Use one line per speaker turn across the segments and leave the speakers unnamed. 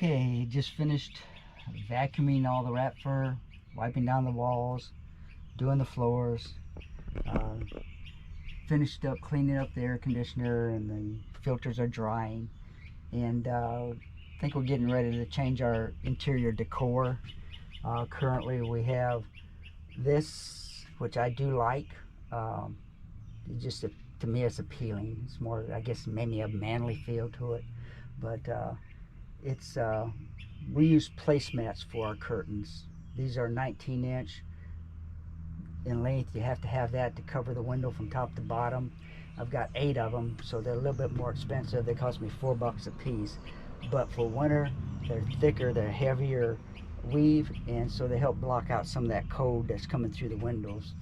Okay, just finished vacuuming all the rat fur, wiping down the walls, doing the floors, finished up cleaning up the air conditioner, and the filters are drying, and I think we're getting ready to change our interior decor. Currently we have this, which I do like. To me it's appealing. It's more, I guess, maybe a manly feel to it, but it's we use placemats for our curtains. These are 19-inch in length. You have to have that to cover the window from top to bottom. I've got 8 of them, so they're a little bit more expensive. They cost me $4 a piece, but for winter they're thicker, they're heavier weave, and so they help block out some of that cold that's coming through the windows.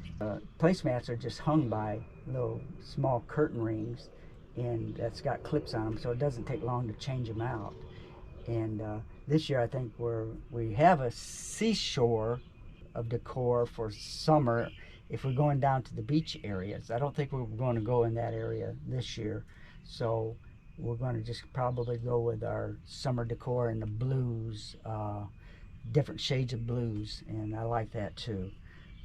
Placemats are just hung by little small curtain rings, and that's got clips on them, so it doesn't take long to change them out. And this year I think we have a seashore of decor for summer if we're going down to the beach areas. I don't think we're going to go in that area this year, so we're going to just probably go with our summer decor in the blues, different shades of blues, and I like that too.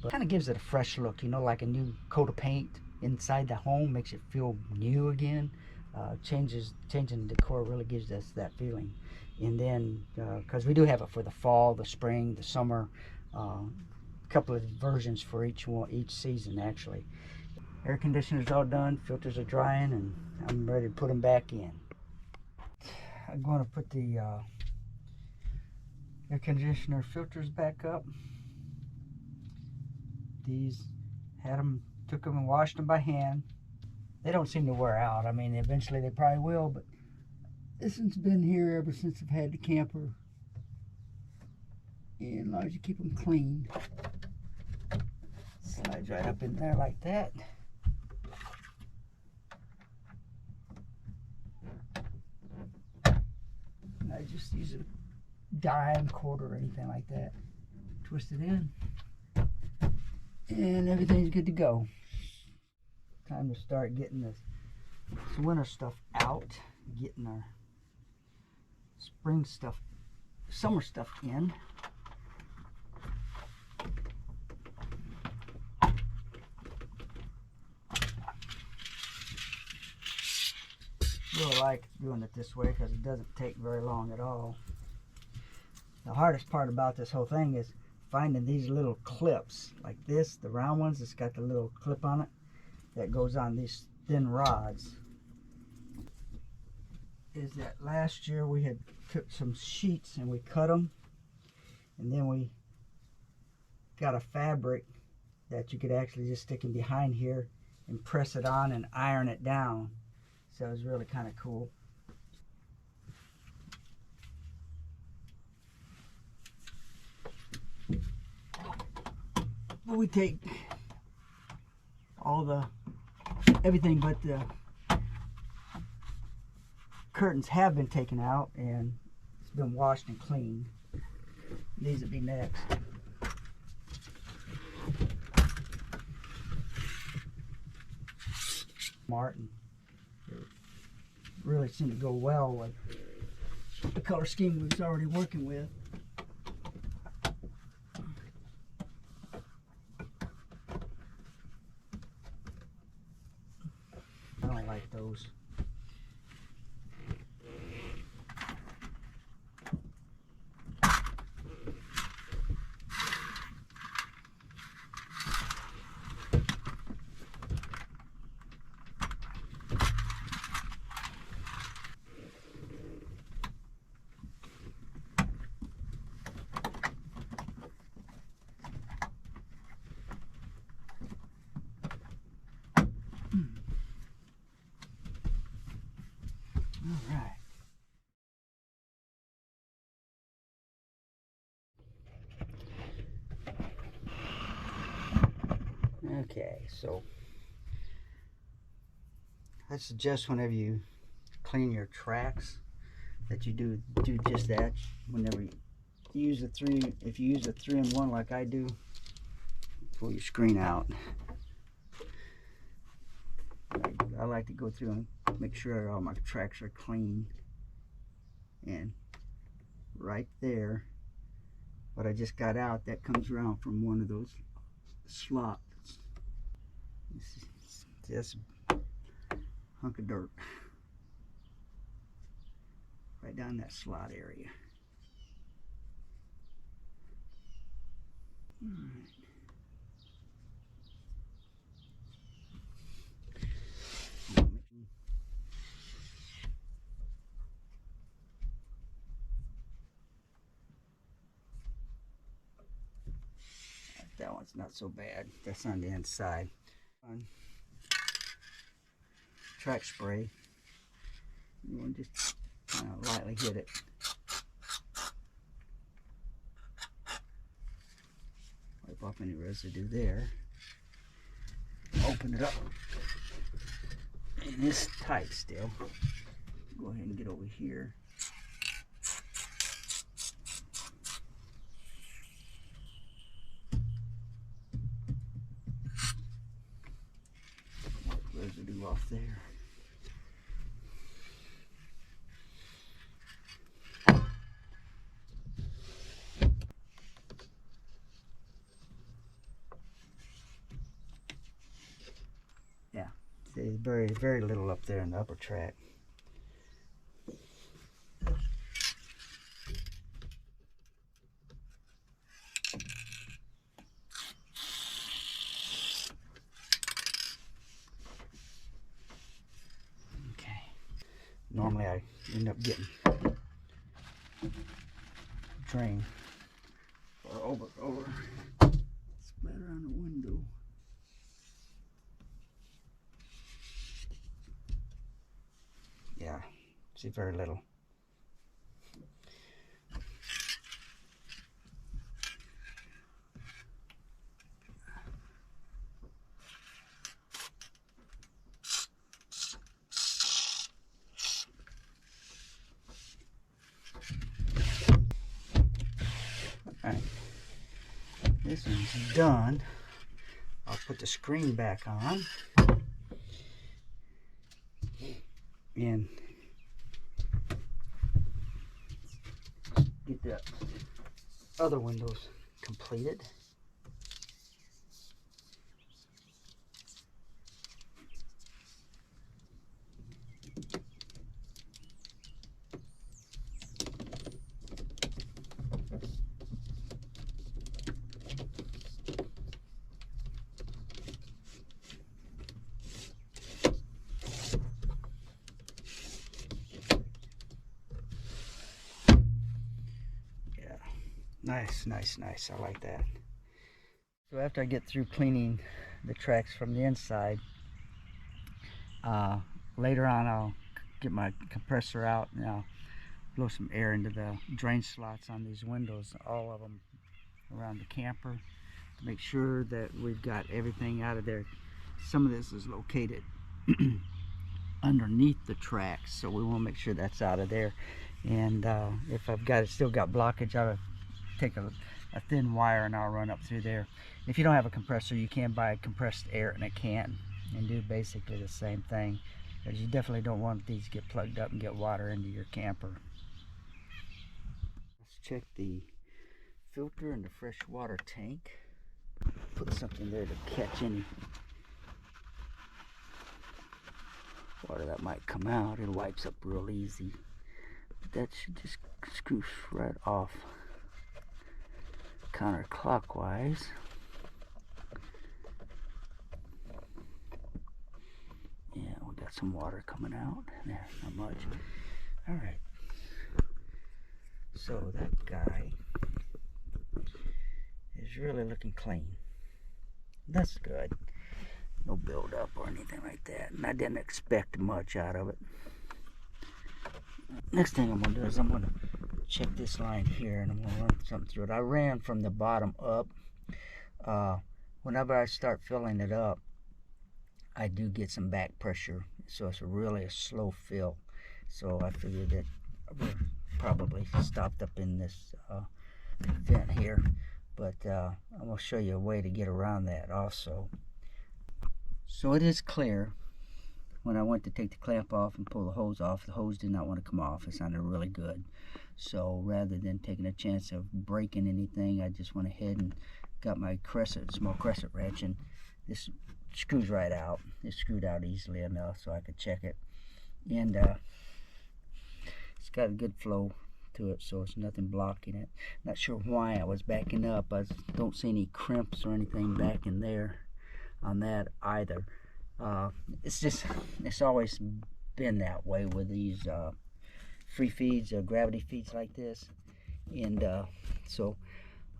But kind of gives it a fresh look, you know, like a new coat of paint inside the home, makes it feel new again. Changing the decor really gives us that feeling. And then because we do have it for the fall, the spring, the summer, a couple of versions for each season actually. Air conditioner's all done, filters are drying, and I'm ready to put them back in. I'm going to put the air conditioner filters back up. These took them and washed them by hand. They don't seem to wear out. I mean, eventually they probably will, but this one's been here ever since I've had the camper. And as long as you keep them clean, slides right up in there like that. And I just use a dime, quarter, or anything like that. Twist it in, and everything's good to go. Time to start getting this winter stuff out, getting our spring stuff, summer stuff in. Really like doing it this way because it doesn't take very long at all. The hardest part about this whole thing is finding these little clips like this, the round ones. It's got the little clip on it that goes on these thin rods. Is that last year we had took some sheets and we cut them, and then we got a fabric that you could actually just stick in behind here and press it on and iron it down. So it was really kind of cool. But we take everything but the curtains have been taken out, and it's been washed and cleaned. These would be next. Martin, really seemed to go well with the color scheme we was already working with. I don't like those. All right. Okay, so I suggest whenever you clean your tracks that you do just that. Whenever you use if you use a 3-in-1 like I do, pull your screen out. I like to go through and make sure all my tracks are clean and right there. What I just got out, that comes around from one of those slots. Just a hunk of dirt right down that slot area. All right. That one's not so bad. That's on the inside. Track spray. You want to just kind of lightly hit it. Wipe off any residue there. Open it up. And it's tight still. Go ahead and get over here. Wipe residue off there. Yeah, see, very little up there in the upper track. Okay. Normally I end up getting drain or over splatter on the window. Yeah, see, very little. Alright, this one's done. I'll put the screen back on and get the other windows completed. Nice. I like that. So after I get through cleaning the tracks from the inside, later on I'll get my compressor out and I'll blow some air into the drain slots on these windows, all of them around the camper, to make sure that we've got everything out of there. Some of this is located underneath the tracks, so we want to make sure that's out of there. And if I've still got blockage, I'll take a thin wire and I'll run up through there. If you don't have a compressor, you can buy compressed air in a can and do basically the same thing, because you definitely don't want these to get plugged up and get water into your camper. Let's check the filter in the fresh water tank. Put something there to catch any water that might come out. It wipes up real easy. But that should just scoosh right off counterclockwise. Yeah, we got some water coming out. There, not much. Alright. So that guy is really looking clean. That's good. No buildup or anything like that. And I didn't expect much out of it. Next thing I'm going to do is I'm going to check this line here and I'm going to run something through it. I ran from the bottom up. Whenever I start filling it up, I do get some back pressure. So it's really a slow fill. So I figured that we're probably stopped up in this vent here. But I'm going to show you a way to get around that also. So it is clear. When I went to take the clamp off and pull the hose off, the hose did not want to come off. It sounded really good. So rather than taking a chance of breaking anything, I just went ahead and got my small crescent wrench, and this screws right out. It screwed out easily enough so I could check it. And it's got a good flow to it, so it's nothing blocking it. Not sure why I was backing up. I don't see any crimps or anything back in there on that either. It's always been that way with these free feeds or gravity feeds like this. And so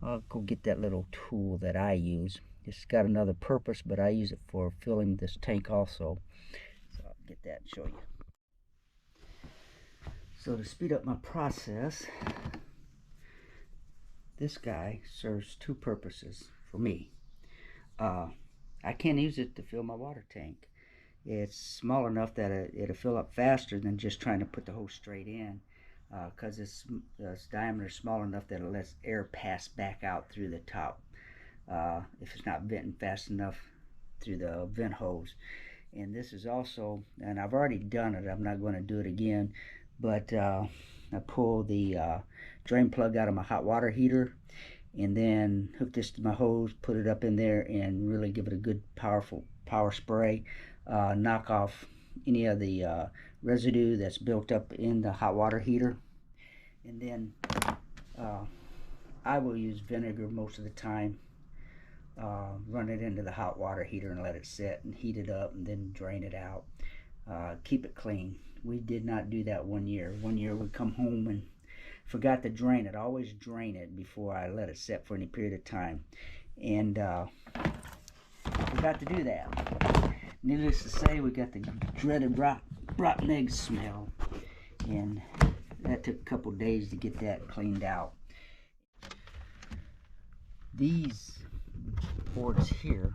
I'll go get that little tool that I use. It's got another purpose, but I use it for filling this tank also. So I'll get that and show you. So to speed up my process, this guy serves two purposes for me. I can use it to fill my water tank. It's small enough that it'll fill up faster than just trying to put the hose straight in, because its diameter is small enough that it lets air pass back out through the top if it's not venting fast enough through the vent hose. And this is also, and I've already done it, I'm not going to do it again, but I pull the drain plug out of my hot water heater and then hook this to my hose, put it up in there, and really give it a good power spray. Knock off any of the residue that's built up in the hot water heater. And then I will use vinegar most of the time. Run it into the hot water heater and let it sit and heat it up, and then drain it out. Keep it clean. We did not do that one year. One year we come home and forgot to drain it. I always drain it before I let it sit for any period of time, and forgot to do that. Needless to say, we got the dreaded rotten egg smell, and that took a couple days to get that cleaned out. These boards here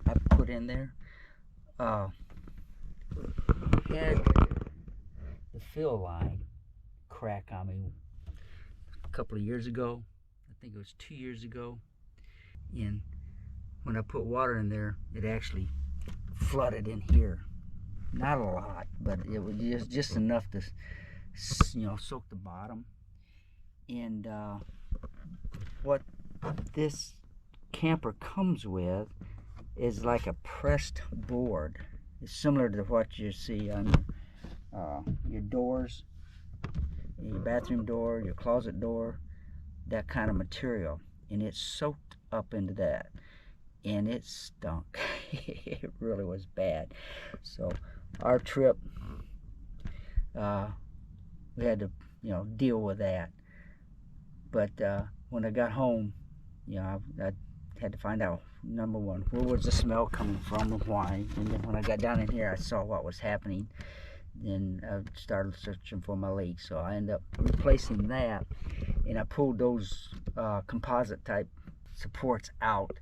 I put in there had the fill line crack on me a couple of years ago. I think it was 2 years ago, and when I put water in there, it actually flooded in here. Not a lot, but it was just enough to, soak the bottom. And what this camper comes with is like a pressed board. It's similar to what you see on your doors, your bathroom door, your closet door, that kind of material. And it's soaked up into that, and it stunk. It really was bad. So our trip, we had to deal with that. But when I got home, I had to find out, number one, where was the smell coming from and why. And then when I got down in here, I saw what was happening. Then I started searching for my leak. So I ended up replacing that, and I pulled those composite type supports out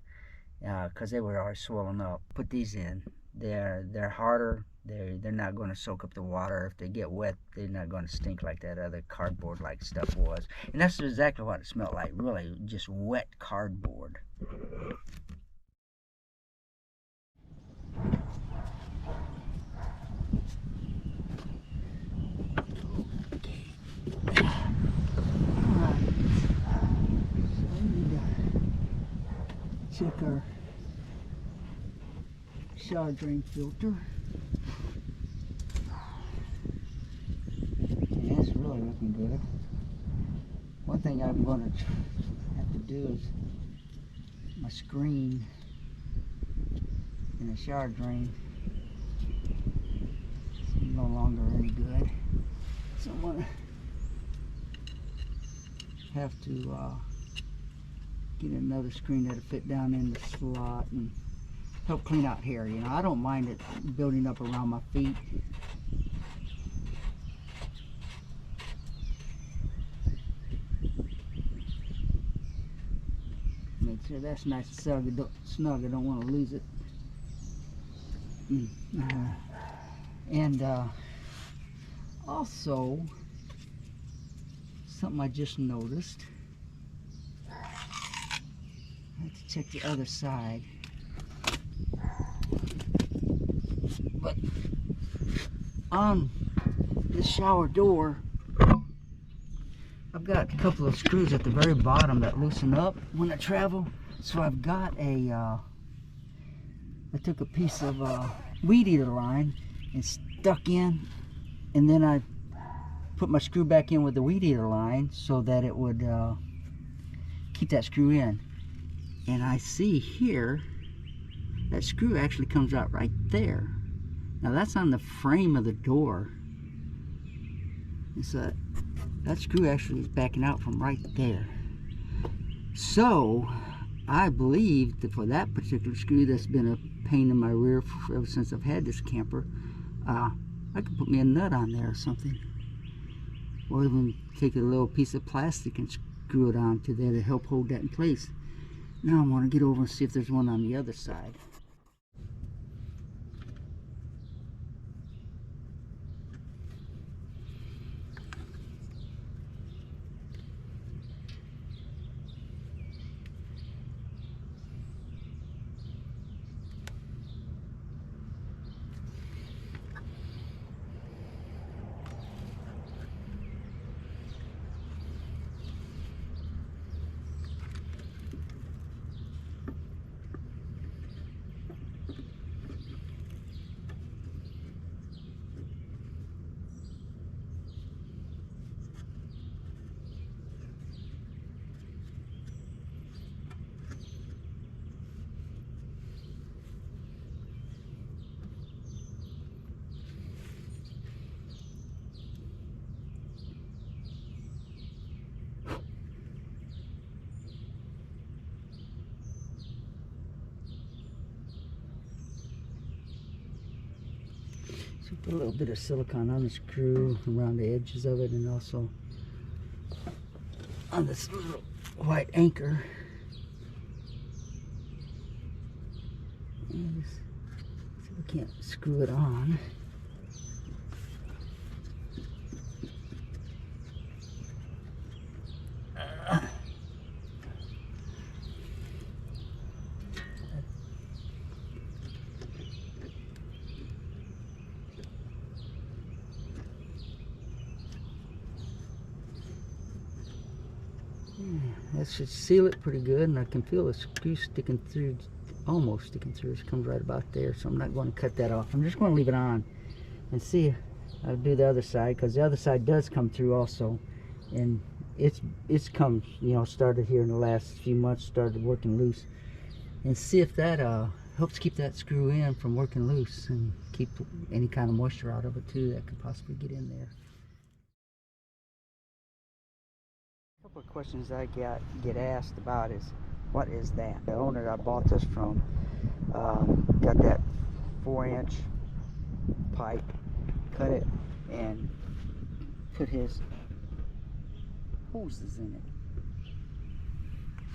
because they were already swollen up. Put these in. They're harder. They're not going to soak up the water. If they get wet, they're not going to stink like that other cardboard like stuff was. And that's exactly what it smelled like, really just wet cardboard. Okay. Alright. So I need to check our shower drain filter. Yeah, it's really looking good. One thing I'm going to have to do is my screen in the shower drain is no longer any good, so I'm going to have to get another screen that'll fit down in the slot and help clean out hair. I don't mind it building up around my feet. Make sure that's nice and snug. I don't want to lose it. And also, something I just noticed. I have to check the other side. But on this shower door, I've got a couple of screws at the very bottom that loosen up when I travel. So I've got a, I took a piece of weed eater line and stuck in, and then I put my screw back in with the weed eater line so that it would keep that screw in. And I see here, that screw actually comes out right there. Now that's on the frame of the door. It's that screw actually is backing out from right there. So I believe that for that particular screw that's been a pain in my rear ever since I've had this camper, I could put me a nut on there or something. Or even take a little piece of plastic and screw it onto there to help hold that in place. Now I want to get over and see if there's one on the other side. Put a little bit of silicone on the screw around the edges of it, and also on this little white anchor. And just, so we can't screw it on. That should seal it pretty good, and I can feel the screw sticking through, almost sticking through. It comes right about there, so I'm not going to cut that off. I'm just going to leave it on and see. I'll do the other side, because the other side does come through also, and it's come, you know, started here in the last few months, started working loose, and see if that helps keep that screw in from working loose and keep any kind of moisture out of it too that could possibly get in there. A couple of questions I get asked about is, what is that? The owner I bought this from got that 4-inch pipe, cut it, and put his hoses in it.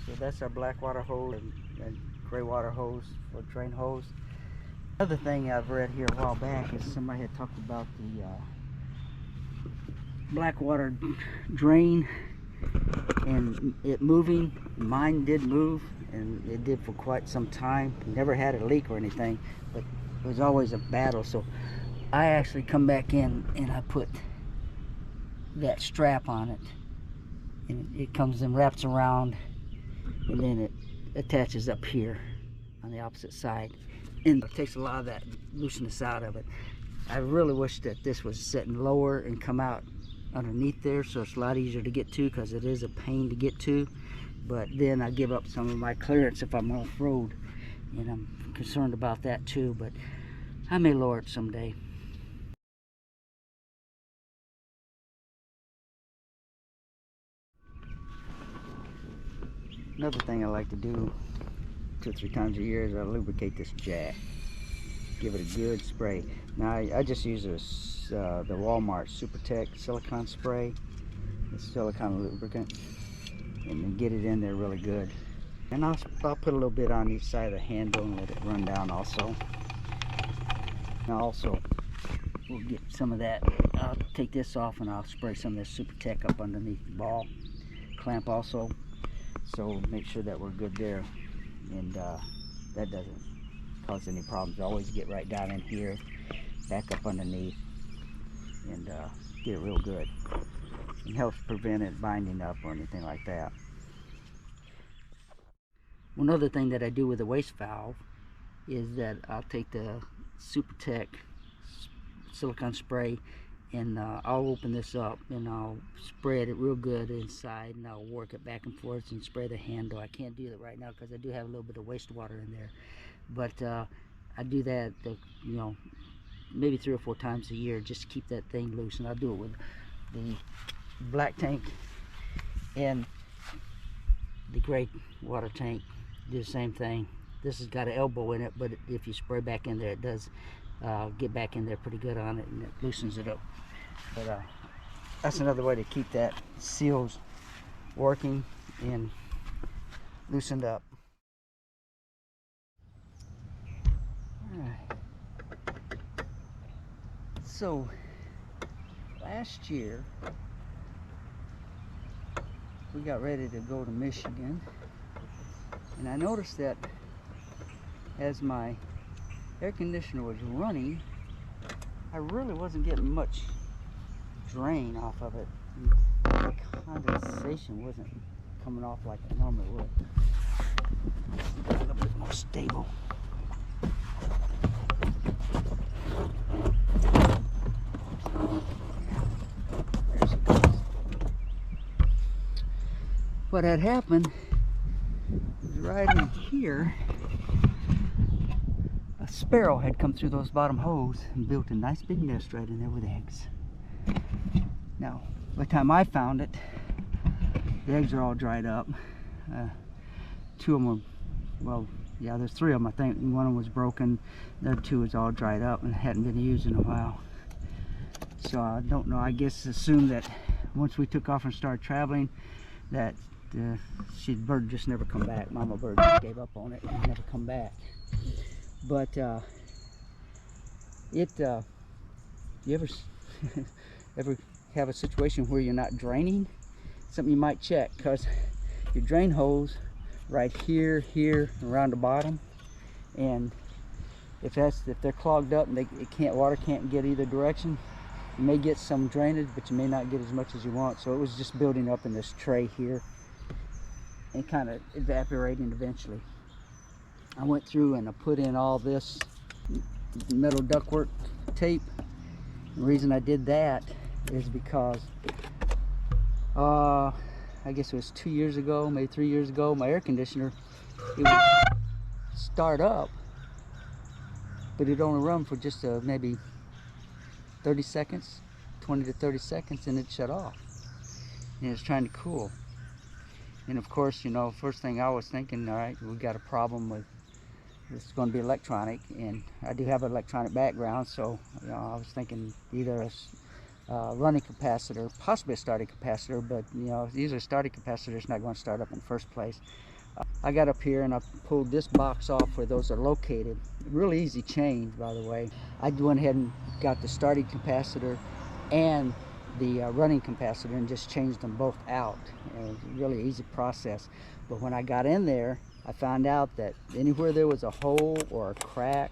So that's our black water hose and gray water hose for drain hose. Another thing I've read here a while back is somebody had talked about the black water drain and it moving. Mine did move, and it did for quite some time. Never had a leak or anything, but it was always a battle. So I actually come back in and I put that strap on it, and it comes and wraps around, and then it attaches up here on the opposite side, and it takes a lot of that looseness out of it. I really wish that this was sitting lower and come out underneath there, so it's a lot easier to get to, because it is a pain to get to. But then I give up some of my clearance if I'm off-road, and I'm concerned about that too, but I may lower it someday. Another thing I like to do 2 or 3 times a year is I lubricate this jack. Give it a good spray. Now I just use this the Walmart Supertech silicone spray. It's silicone lubricant, and then get it in there really good. And I'll put a little bit on each side of the handle and let it run down also. Now also we'll get some of that. I'll take this off and I'll spray some of this Supertech up underneath the ball clamp also. So make sure that we're good there, and that doesn't cause any problems. Always get right down in here, back up underneath, and get it real good. and helps prevent it binding up or anything like that. One other thing that I do with the waste valve is that I'll take the SuperTech silicone spray and I'll open this up and I'll spread it real good inside, and I'll work it back and forth and spray the handle. I can't do that right now because I do have a little bit of wastewater in there, but I do that, you know, maybe 3 or 4 times a year just to keep that thing loose. And I'll do it with the black tank and the gray water tank. Do the same thing. This has got an elbow in it, but if you spray back in there, it does get back in there pretty good on it, and it loosens it up. But that's another way to keep that seals working and loosened up. Alright, so last year we got ready to go to Michigan, and I noticed that as my air conditioner was running, I really wasn't getting much drain off of it. The condensation wasn't coming off like it normally would. A little bit more stable. There she goes. What had happened is right in here, a sparrow had come through those bottom holes and built a nice big nest right in there with eggs. Now, by the time I found it, the eggs are all dried up. 2 of them were, well, yeah, there's 3 of them, I think. One of them was broken. The other 2 is all dried up and hadn't been used in a while. So I don't know, I guess assume that once we took off and started traveling, that the bird just never come back. Mama bird just gave up on it and never come back. But you ever ever have a situation where you're not draining? Something you might check, because your drain holes right here, around the bottom, and if they're clogged up and water can't get either direction, you may get some drainage, but you may not get as much as you want. So it was just building up in this tray here and kind of evaporating eventually. I went through and I put in all this metal ductwork tape. The reason I did that is because I guess it was 2 years ago, maybe 3 years ago, my air conditioner, it would start up, but it'd only run for just maybe 30 seconds, 20 to 30 seconds, and it'd shut off. And it's trying to cool. And of course, you know, first thing I was thinking, all right, we got a problem with it's going to be electronic, and I do have an electronic background, so you know, I was thinking either a running capacitor, possibly a starting capacitor, but you know, usually a starting capacitor is not going to start up in the first place. I got up here and I pulled this box off where those are located. Really easy change, by the way. I went ahead and got the starting capacitor and the running capacitor and just changed them both out. It was a really easy process. But when I got in there, I found out that anywhere there was a hole or a crack,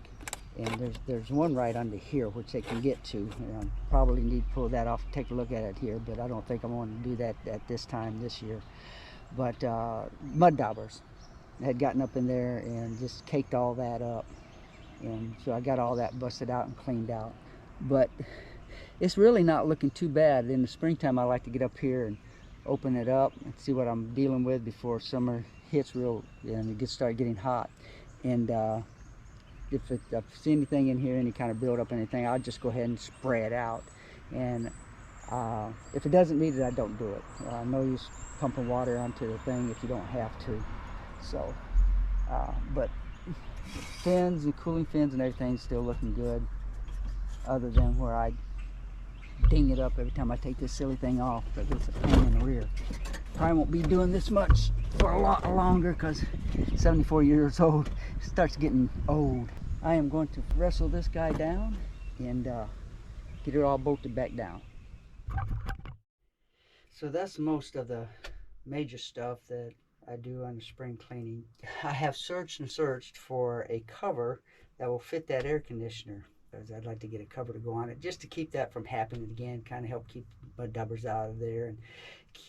and there's one right under here which they can get to. And I probably need to pull that off and take a look at it here, but I don't think I'm going to do that at this time this year. But mud daubers had gotten up in there and just caked all that up, and so I got all that busted out and cleaned out. But it's really not looking too bad. In the springtime, I like to get up here and open it up and see what I'm dealing with before summer hits real and it starts getting hot. And if I see anything in here, any kind of build up, anything, I'll just go ahead and spray it out. And if it doesn't need it, I don't do it. No use pumping water onto the thing if you don't have to. So, but fins and cooling fins and everything's still looking good, other than where I ding it up every time I take this silly thing off, because it's a pain in the rear. Probably won't be doing this much for a lot longer, because 74 years old, starts getting old. I am going to wrestle this guy down and get it all bolted back down. So that's most of the major stuff that I do on the spring cleaning. I have searched and searched for a cover that will fit that air conditioner, because I'd like to get a cover to go on it just to keep that from happening again, kind of help keep mud daubers out of there, and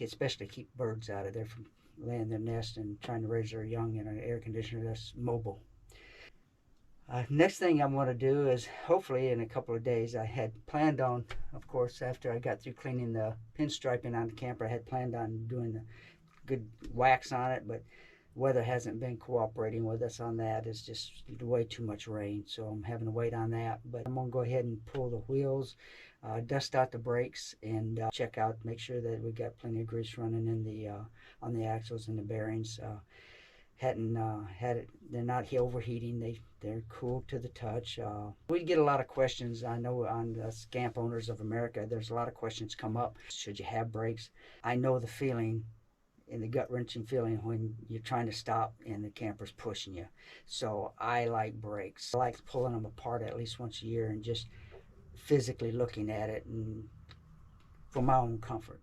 especially keep birds out of there from laying their nest and trying to raise their young in an air conditioner that's mobile. Next thing I want to do is hopefully in a couple of days. I had planned on, of course, after I got through cleaning the pinstriping on the camper, I had planned on doing the good wax on it, but weather hasn't been cooperating with us on that. It's just way too much rain, so I'm having to wait on that. But I'm gonna go ahead and pull the wheels, dust out the brakes, and check out, make sure that we got plenty of grease running in the on the axles and the bearings. Hadn't had it. They're not overheating. They're cool to the touch. We get a lot of questions. I know on the Scamp Owners of America, there's a lot of questions come up. Should you have brakes? I know the feeling, in the gut-wrenching feeling when you're trying to stop and the camper's pushing you. So I like brakes. I like pulling them apart at least once a year and just physically looking at it and for my own comfort.